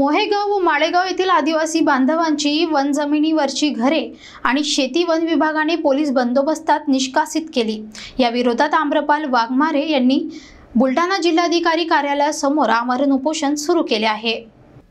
मोहेगाव व माळेगाव येथील आदिवासी बांधवांची वन जमिनीवरची घरे आणि शेती वन विभागाने पोलीस बंदोबस्तात निष्कासित केली। या विरोधात आम्रपाल वाघमारे यांनी बुलढाणा जिल्हाधिकारी कार्यालयासमोर आमरण उपोषण सुरू केले आहे।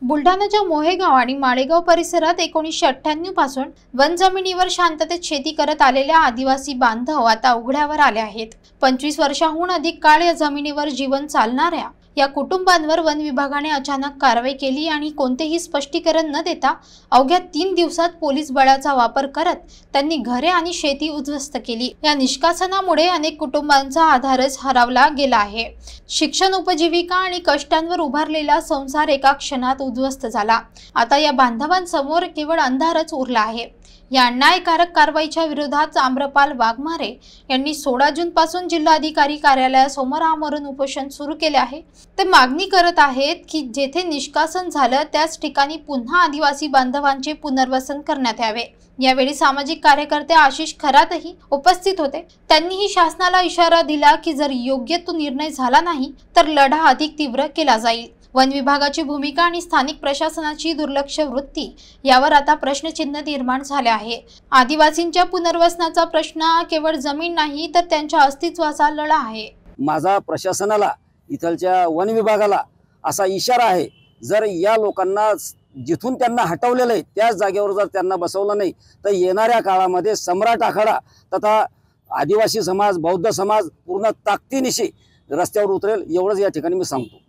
बुलढाणाच्या मोहेगाव आणि माळेगाव परिसरात 1998 पासून वन जमिनीवर शांततेत शेती करत आलेल्या आदिवासी बांधव आता उघड्यावर आले आहेत। 25 वर्षांहून अधिक काळ या जमिनीवर जीवन चालणाऱ्या या कुटुंबांवर वन विभागाने अचानक कारवाई केली आणि कोणतेही स्पष्टीकरण न देता अवघ्या 3 दिवसात पोलीस बळाचा वापर करत त्यांनी घरे आणि शेती उद्ध्वस्त केली। या निष्कासनामुळे अनेक कुटुंबांचा आधारच हरवला गेला आहे। शिक्षण, उपजीविका आणि कष्टांवर उभारलेला संसार एका क्षणात उद्ध्वस्त झाला। आता या बांधवांसमोर केवळ अंधारच उरला आहे। या अन्यायकारक कारवाईच्या विरोधात आम्रपाल वाघमारे यांनी 16 जून पासून जिल्हाधिकारी कार्यालयासमोर आमरण उपोषण सुरू केले आहे। ते मागणी करत आहेत की जेथे निष्कासन झालं त्याच ठिकाणी पुन्हा आदिवासी बांधवांचे पुनर्वसन करण्यात यावे। यावेळी सामाजिक कार्यकर्ते आशिष खरातही उपस्थित होते। त्यांनीही शासनाला इशारा दिला की जर योग्य तो निर्णय झाला नाही तर लढा अधिक तीव्र केला जाईल। वन विभागाची भूमिका आणि स्थानिक प्रशासनाची दुर्लक्ष वृत्ती यावर आता प्रश्नचिन्ह निर्माण झाले आहे। आदिवासींच्या पुनर्वसनाचा प्रश्न केवळ जमीन नाही तर त्यांच्या अस्तित्वाचा लढा आहे। माझा प्रशासनाला, इथलच्या वन विभागाला असा इशारा आहे, जर या लोकांना जिथून त्यांना हटवलेलं आहे त्याच जागेवर जर त्यांना बसवलं नाही तर येणाऱ्या काळामध्ये सम्राट आखाडा तथा आदिवासी समाज, बौद्ध समाज पूर्ण ताकदीनिशी रस्त्यावर उतरेल, एवढंच या ठिकाणी मी सांगतो।